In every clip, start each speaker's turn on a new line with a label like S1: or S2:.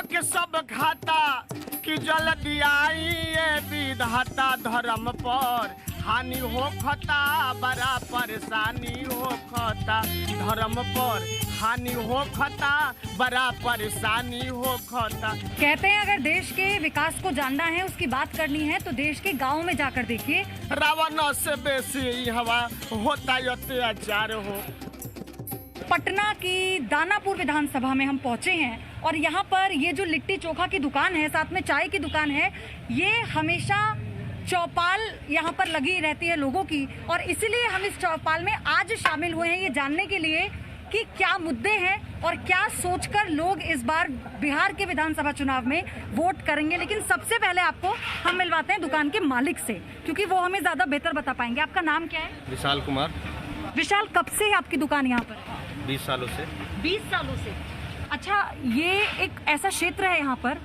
S1: के सब खाता कि जल्दी आई ये विधाता धर्म पर हानि हो खता बड़ा परेशानी हो खता धर्म पर हानि हो खता बड़ा परेशानी हो खता।
S2: कहते हैं अगर देश के विकास को जानना है, उसकी बात करनी है तो देश के गाँव में जाकर देखिए।
S1: रावण से बेसी हवा होता अत्याचार हो।
S2: पटना की दानापुर विधानसभा में हम पहुंचे हैं और यहाँ पर ये जो लिट्टी चोखा की दुकान है, साथ में चाय की दुकान है, ये हमेशा चौपाल यहाँ पर लगी रहती है लोगों की, और इसीलिए हम इस चौपाल में आज शामिल हुए हैं ये जानने के लिए कि क्या मुद्दे हैं और क्या सोचकर लोग इस बार बिहार के विधानसभा चुनाव में वोट करेंगे। लेकिन सबसे पहले आपको हम मिलवाते हैं दुकान के मालिक से, क्योंकि वो हमें ज्यादा बेहतर बता पाएंगे। आपका नाम क्या है?
S3: विशाल कुमार।
S2: विशाल, कब से है आपकी दुकान यहाँ पर?
S3: 20 सालों से।
S2: 20 सालों से। अच्छा, ये एक ऐसा क्षेत्र है यहाँ पर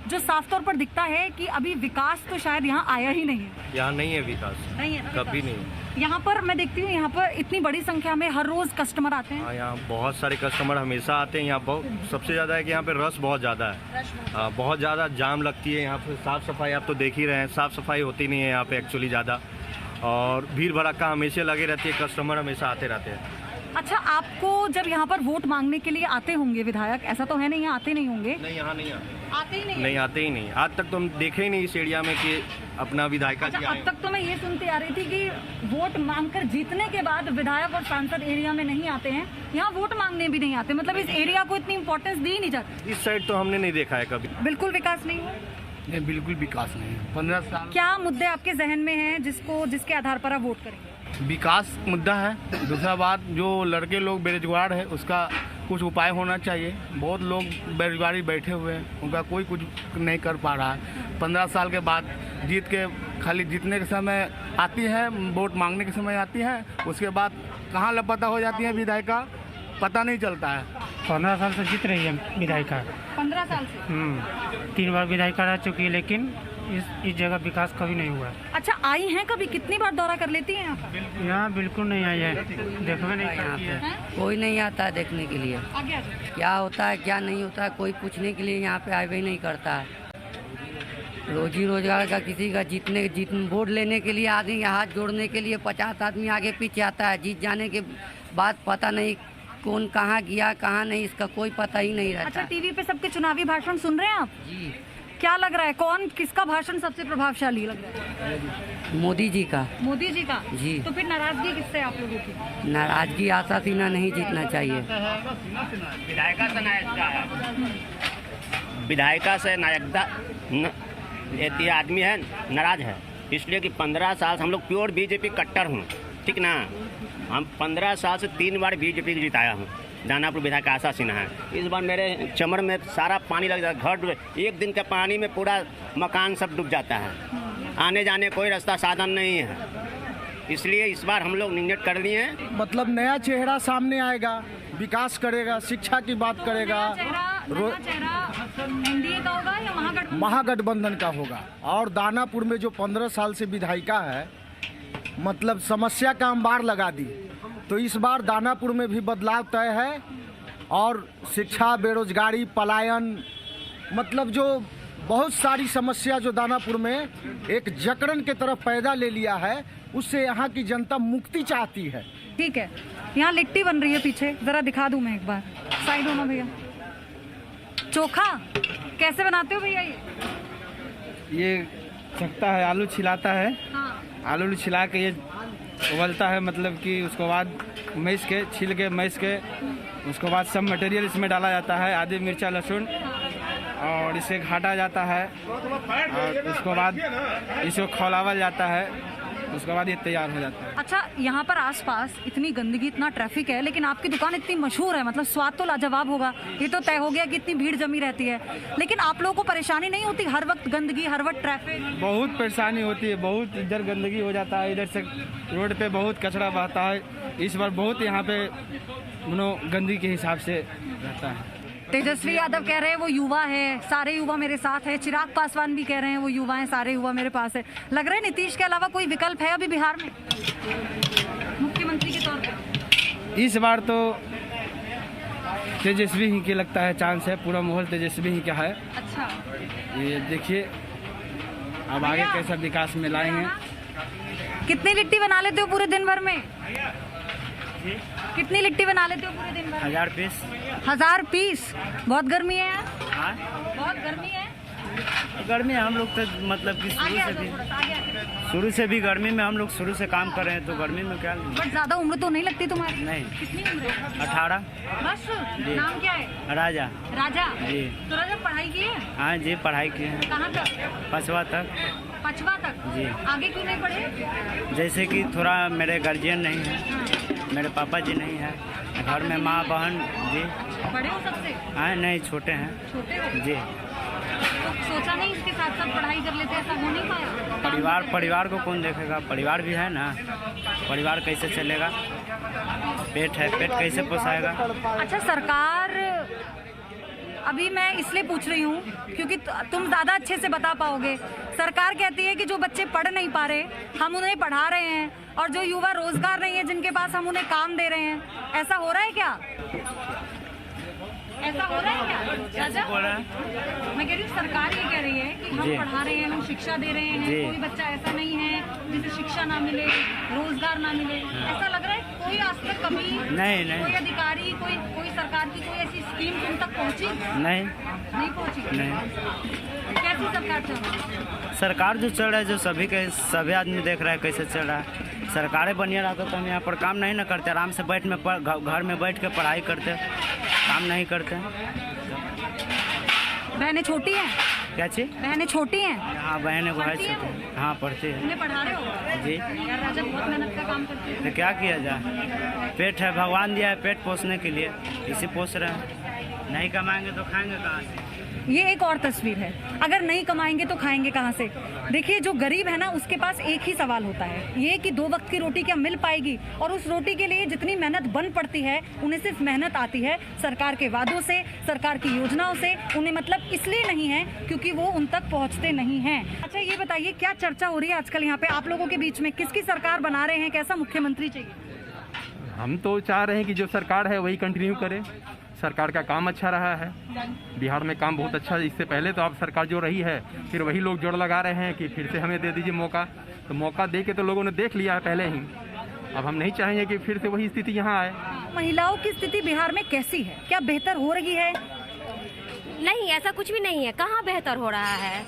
S2: जो साफ तौर पर दिखता है कि अभी विकास तो शायद यहाँ आया ही नहीं है।
S3: यहाँ नहीं है विकास,
S2: नहीं है,
S3: कभी नहीं।
S2: यहाँ पर मैं देखती हूँ यहाँ पर इतनी बड़ी संख्या में हर रोज कस्टमर आते हैं।
S3: हाँ, यहाँ बहुत सारे कस्टमर हमेशा आते हैं। यहाँ बहुत सबसे ज़्यादा है कि यहाँ पे रश बहुत ज़्यादा है। हाँ, बहुत ज़्यादा जाम लगती है यहाँ पे। साफ़ सफाई आप तो देख ही रहे हैं, साफ़ सफाई होती नहीं है यहाँ पे एक्चुअली ज़्यादा, और भीड़ भड़का हमेशा लगे रहती है, कस्टमर हमेशा आते रहते हैं।
S2: अच्छा, आपको जब यहाँ पर वोट मांगने के लिए आते होंगे विधायक, ऐसा तो है नहीं यहाँ आते नहीं होंगे?
S3: नहीं, यहाँ नहीं
S2: आते ही
S3: नहीं आते ही नहीं। आज तक तो हम देखे ही नहीं इस एरिया में कि अपना विधायक।
S2: अच्छा, अब तक तो मैं ये सुनते आ रही थी कि वोट मांगकर जीतने के बाद विधायक और सांसद एरिया में नहीं आते हैं, यहाँ वोट मांगने भी नहीं आते। मतलब इस एरिया को इतनी इम्पोर्टेंस दी नहीं जाती।
S3: इस साइड तो हमने नहीं देखा है कभी।
S2: बिल्कुल विकास नहीं हुआ?
S4: नहीं, बिल्कुल विकास नहीं है। 15 साल।
S2: क्या मुद्दे आपके जहन में हैं जिसके आधार पर आप वोट करेंगे?
S4: विकास मुद्दा है। दूसरा बात, जो लड़के लोग बेरोजगार है उसका कुछ उपाय होना चाहिए। बहुत लोग बेरोजगारी बैठे हुए हैं, उनका कोई कुछ नहीं कर पा रहा है। 15 साल के बाद जीत के खाली जीतने के समय आती है, वोट मांगने के समय आती है, उसके बाद कहाँ लापता हो जाती है विधायिका, पता नहीं चलता है।
S5: 15 साल से जीत रही है विधायिका।
S2: 15 साल से?
S5: 3 बार विधायिका रह चुकी है, लेकिन इस जगह विकास कभी नहीं हुआ।
S2: अच्छा, आई हैं कभी? कितनी बार दौरा कर लेती हैं यहाँ पर?
S5: यहाँ बिल्कुल नहीं आई है, देखने नहीं करती है।
S6: कोई नहीं आता है देखने के लिए।
S2: आगे आ जाओ।
S6: क्या होता है क्या नहीं होता है कोई पूछने के लिए यहाँ पे आए भी नहीं करता है। रोजी रोजगार का किसी का वोट लेने के लिए आदमी हाथ जोड़ने के लिए 50 आदमी आगे पीछे आता है। जीत जाने के बाद पता नहीं कौन कहाँ गया कहाँ नहीं, इसका कोई पता ही नहीं रहता।
S2: अच्छा, टीवी पे सबके चुनावी भाषण सुन रहे हैं आप?
S6: जी।
S2: क्या लग रहा है, कौन किसका भाषण सबसे प्रभावशाली लग रहा है?
S6: मोदी जी का।
S2: मोदी जी का?
S6: जी।
S2: तो फिर नाराजगी किससे आप लोगों की?
S6: नाराजगी आशा सिन्हा नहीं जीतना चाहिए।
S7: विधायिका से नायकता ये आदमी है नाराज है, इसलिए कि 15 साल से हम लोग प्योर बीजेपी कट्टर हूँ, ठीक ना। हम 15 साल से 3 बार बीजेपी को जिताया हूँ। दानापुर विधायक आशा सिन्हा है। इस बार मेरे चमड़ में सारा पानी लग जाता है, घर डूबे। एक दिन के पानी में पूरा मकान सब डूब जाता है, आने जाने कोई रास्ता साधन नहीं है, इसलिए इस बार हम लोग नियत कर लिए हैं।
S1: मतलब नया चेहरा सामने आएगा, विकास करेगा, शिक्षा की बात करेगा।
S2: नया चेहरा एनडीए का होगा या
S1: महागठबंधन का होगा। और दानापुर में जो 15 साल से विधायिका है, मतलब समस्या का अंबार लगा दी, तो इस बार दानापुर में भी बदलाव तय है। और शिक्षा, बेरोजगारी, पलायन, मतलब जो बहुत सारी समस्या जो दानापुर में एक जकड़न के तरफ पैदा ले लिया है, उससे यहाँ की जनता मुक्ति चाहती है।
S2: ठीक है, यहाँ लिट्टी बन रही है पीछे, जरा दिखा दूं मैं एक बार। साइड होना भैया। चोखा कैसे बनाते हो भैया?
S5: ये चखता है, आलू छिलाता है।
S2: हाँ।
S5: आलू छिला के ये उबलता है, मतलब कि उसके बाद मैश के छील के मैश के उसके बाद सब मटेरियल इसमें डाला जाता है, आदि मिर्चा लहसुन, और इसे घाटा जाता है और उसके बाद इसे खौलावा जाता है, उसके बाद ये तैयार हो जाता है।
S2: अच्छा, यहाँ पर आसपास इतनी गंदगी, इतना ट्रैफिक है, लेकिन आपकी दुकान इतनी मशहूर है, मतलब स्वाद तो लाजवाब होगा। ये तो तय हो गया कि इतनी भीड़ जमी रहती है, लेकिन आप लोगों को परेशानी नहीं होती? हर वक्त गंदगी, हर वक्त ट्रैफिक।
S5: बहुत परेशानी होती है, बहुत इधर गंदगी हो जाता है, इधर से रोड पे बहुत कचरा बहता है। इस बार बहुत यहाँ पे गंदगी के हिसाब से रहता है।
S2: तेजस्वी यादव कह रहे हैं वो युवा है, सारे युवा मेरे साथ है। चिराग पासवान भी कह रहे हैं वो युवा हैं, सारे युवा मेरे पास है। लग रहा है नीतीश के अलावा कोई विकल्प है अभी बिहार में मुख्यमंत्री के तौर पर?
S5: इस बार तो तेजस्वी ही के लगता है चांस है, पूरा माहौल तेजस्वी ही का है।
S2: अच्छा,
S5: ये देखिए अब आगे कैसा विकास में लाएंगे।
S2: कितनी लिट्टी बना लेते हो पूरे दिन भर में? कितनी लिट्टी बना लेते हो पूरे दिन भर?
S5: 1000 पीस।
S2: 1000 पीस? बहुत गर्मी है यार,
S5: हाँ
S2: बहुत गर्मी है।
S5: गर्मी हम लोग तो मतलब कि
S2: आगे आ जाओ, थोड़ा सा आगे आके।
S5: शुरू से भी गर्मी में हम लोग शुरू से काम कर रहे हैं, तो गर्मी में क्या
S2: बट ज्यादा उम्र तो नहीं लगती तुम्हारी?
S5: नहीं।
S2: कितनी उम्र है?
S5: 18।
S2: बस। नाम क्या है?
S5: राजा।
S2: राजा
S5: जी।
S2: तो राजा पढ़ाई की है?
S5: हाँ जी, पढ़ाई किए हैं
S2: कहाँ तक?
S5: 5वां तक।
S2: 5वां तक?
S5: जी।
S2: आगे क्यों नहीं पढ़े?
S5: जैसे कि थोड़ा मेरे गार्जियन नहीं है, मेरे पापा जी नहीं है, घर में माँ बहन जी।
S2: बड़े हो सबसे?
S5: हाँ नहीं, छोटे हैं।
S2: छोटे हो?
S5: जी।
S2: तो सोचा नहीं इसके साथ साथ पढ़ाई कर लेते, ऐसा हो नहीं पाया?
S5: परिवार को कौन देखेगा? परिवार भी है ना, परिवार कैसे चलेगा? पेट है, पेट कैसे पोसाएगा?
S2: अच्छा, सरकार, अभी मैं इसलिए पूछ रही हूँ क्योंकि तुम ज़्यादा अच्छे से बता पाओगे। सरकार कहती है कि जो बच्चे पढ़ नहीं पा रहे हम उन्हें पढ़ा रहे हैं, और जो युवा रोजगार नहीं है जिनके पास हम उन्हें काम दे रहे हैं। ऐसा हो रहा है क्या? ऐसा हो रहा है क्या राजा?
S5: बोल रहा है?
S2: मैं कह रही हूँ सरकार ये कह रही है कि हम
S5: जी।
S2: पढ़ा रहे हैं, हम शिक्षा दे रहे हैं,
S5: जी।
S2: कोई बच्चा ऐसा नहीं है जिसे शिक्षा ना मिले, रोजगार ना मिले। ऐसा लग रहा है कोई आज तक कभी
S5: नहीं।
S2: कोई अधिकारी, कोई सरकार की कोई ऐसी स्कीम तुम तक पहुंची? नहीं पहुंची।
S5: नहीं।
S2: कैसी सरकार चल रही है?
S5: सरकार जो चल रहा है, जो सभी आदमी देख रहा है कैसे चल रहा है। सरकारें बढ़िया रहता तो हम यहाँ पर काम नहीं ना करते, आराम से घर में बैठ के पढ़ाई करते, काम नहीं करते।
S2: बहनें छोटी हैं?
S5: क्या चीज?
S2: बहनें छोटी हैं?
S5: हाँ, बहनें को है
S2: पढ़ती हैं
S5: छोटी। हाँ, पढ़ती है।
S2: उन्हें पढ़ा रहे हो?
S5: जी।
S2: यार राजा बहुत मेहनत का काम करते हैं।
S5: तो क्या किया जाए? पेट है, भगवान दिया है पेट पोसने के लिए, इसी पोस रहे हैं। नहीं कमाएंगे तो खाएंगे कहाँ से?
S2: ये एक और तस्वीर है, अगर नहीं कमाएंगे तो खाएंगे कहाँ से? देखिए, जो गरीब है ना उसके पास एक ही सवाल होता है, ये कि 2 वक्त की रोटी क्या मिल पाएगी, और उस रोटी के लिए जितनी मेहनत बन पड़ती है उन्हें सिर्फ मेहनत आती है सरकार के वादों से, सरकार की योजनाओं से। उन्हें मतलब इसलिए नहीं है क्योंकि वो उन तक पहुँचते नहीं हैं। अच्छा, ये बताइए क्या चर्चा हो रही है आजकल यहाँ पे आप लोगों के बीच में? किसकी सरकार बना रहे हैं? कैसा मुख्यमंत्री चाहिए?
S8: हम तो चाह रहे हैं कि जो सरकार है वही कंटिन्यू करे। सरकार का काम अच्छा रहा है, बिहार में काम बहुत अच्छा। इससे पहले तो अब सरकार जो रही है, फिर वही लोग जोड़ लगा रहे हैं कि फिर से हमें दे दीजिए मौका। तो मौका दे के तो लोगों ने देख लिया है पहले ही, अब हम नहीं चाहेंगे कि फिर से वही स्थिति यहाँ आए।
S2: महिलाओं की स्थिति बिहार में कैसी है? क्या बेहतर हो रही है?
S9: नहीं, ऐसा कुछ भी नहीं है। कहाँ बेहतर हो रहा है?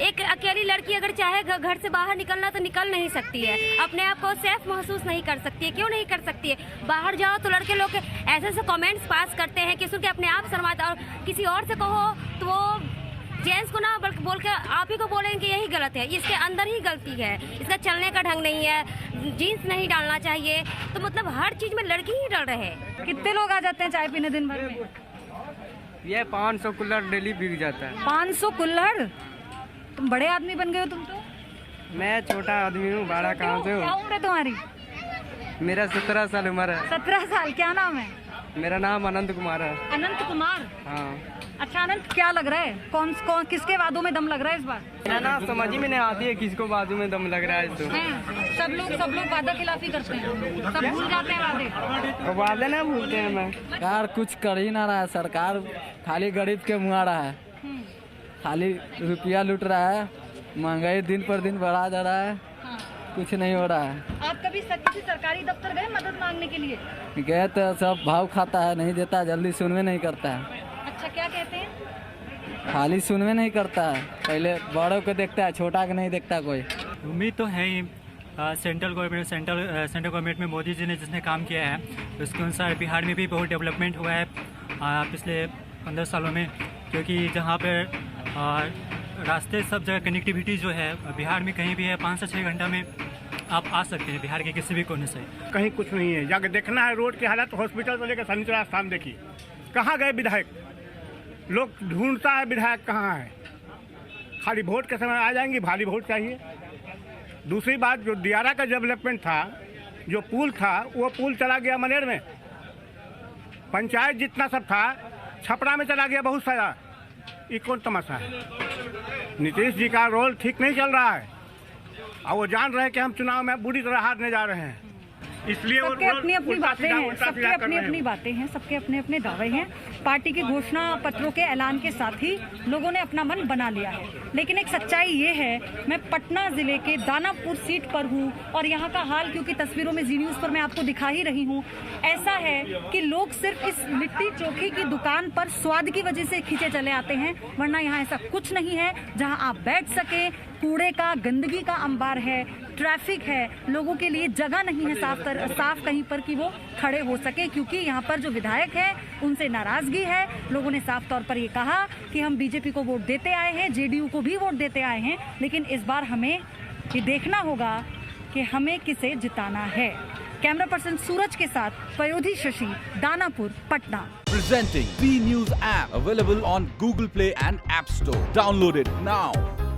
S9: एक अकेली लड़की अगर चाहे घर से बाहर निकलना तो निकल नहीं सकती है, अपने आप को सेफ महसूस नहीं कर सकती है। क्यों नहीं कर सकती है? बाहर जाओ तो लड़के लोग ऐसे ऐसे कमेंट्स पास करते हैं कि सुन के अपने आप शर्माता, और किसी और से कहो तो वो जेंट्स को ना बल्कि बोल के आप ही को बोलेंगे कि यही गलत है, इसके अंदर ही गलती है, इसका चलने का ढंग नहीं है, जीन्स नहीं डालना चाहिए। तो मतलब हर चीज़ में लड़की ही डर रहे।
S2: कितने लोग आ जाते हैं चाय पीने दिन भर में?
S5: ये 500 कुल्हड़ डेली बिक जाता है।
S2: 500 कुल्हड़? तुम बड़े आदमी बन गए हो तुम तो।
S5: मैं छोटा आदमी हूँ, बड़ा कहाँ से
S2: क्या
S5: हूँ?
S2: उम्र है तुम्हारी?
S5: मेरा 17 साल उम्र है।
S2: 17 साल। क्या नाम है?
S5: मेरा नाम अनंत कुमार है।
S2: अनंत कुमार?
S5: हाँ।
S2: अच्छा अनंत, क्या लग रहा है? कौन किसके वादों में दम लग रहा है इस बार?
S5: मेरा नाम समझ ही में नहीं आती है किसको बाजू में दम लग रहा है। तो
S2: हैं? सब लोग वादा खिलाफी करते हैं, सब भूल जाते हैं वादे।
S5: वादे ना भूलते हैं। मैं
S10: सरकार कुछ कर ही ना रहा है, सरकार खाली गरीब के मुँह आ रहा है, खाली रुपया लूट रहा है, महंगाई दिन पर दिन बढ़ा जा रहा है, कुछ नहीं हो रहा है।
S2: आप कभी किसी सरकारी दफ्तर गए मदद मांगने के लिए?
S10: गए तो सब भाव खाता है, नहीं देता, जल्दी सुनवे नहीं करता है।
S2: अच्छा, क्या कहते हैं?
S10: खाली सुनवे नहीं करता है, पहले बड़ों को देखता है, छोटा को नहीं देखता कोई।
S11: उम्मीद तो है ही, सेंट्रल गवर्नमेंट में मोदी जी ने जिसने काम किया है उसके अनुसार बिहार में भी बहुत डेवलपमेंट हुआ है पिछले 15 सालों में, क्योंकि जहाँ पर रास्ते सब जगह कनेक्टिविटी जो है बिहार में कहीं भी है, 5 से 6 घंटा में आप आ सकते हैं बिहार के किसी भी कोने से।
S4: कहीं कुछ नहीं है, जाके देखना है रोड की हालत, हॉस्पिटल से लेकर शनिचरा स्थान देखिए, कहाँ गए विधायक? लोग ढूंढता है विधायक कहाँ है, खाली वोट के समय आ जाएंगे, भारी वोट चाहिए। दूसरी बात, जो दियारा का डेवलपमेंट था, जो पुल था, वो पुल चला गया मनेर में, पंचायत जितना सब था छपरा में चला गया बहुत सारा। ये कौन तमाशा है? नीतीश जी का रोल ठीक नहीं चल रहा है, और वो जान रहे हैं कि हम चुनाव में बुरी तरह हारने जा रहे हैं। इसलिए वो
S2: सबके अपनी अपनी
S4: उल्टा
S2: बातें
S4: सीधा
S2: हैं,
S4: उल्टा
S2: सबके
S4: सीधा कर
S2: अपनी
S4: रहे हैं।
S2: अपनी बातें हैं, सबके अपने अपने दावे हैं। पार्टी की घोषणा पत्रों के ऐलान के साथ ही लोगों ने अपना मन बना लिया है। लेकिन एक सच्चाई ये है, मैं पटना जिले के दानापुर सीट पर हूँ और यहाँ का हाल, क्योंकि तस्वीरों में जी न्यूज़ पर मैं आपको दिखा ही रही हूँ, ऐसा है कि लोग सिर्फ इस लिट्टी चोखे की दुकान पर स्वाद की वजह से खींचे चले आते हैं, वरना यहाँ ऐसा कुछ नहीं है जहाँ आप बैठ सके। कूड़े का, गंदगी का अंबार है, ट्रैफिक है, लोगों के लिए जगह नहीं है साफ कहीं पर कि वो खड़े हो सके, क्योंकि यहाँ पर जो विधायक है उनसे नाराजगी है। लोगों ने साफ तौर पर ये कहा कि हम बीजेपी को वोट देते आए हैं, जेडीयू को भी वोट देते आए हैं, लेकिन इस बार हमें ये देखना होगा कि हमें किसे जिताना है। कैमरा पर्सन सूरज के साथ पयोधी Shashi, Danapur, Patna.
S12: Presenting B News app available on Google Play and App Store. Download it now.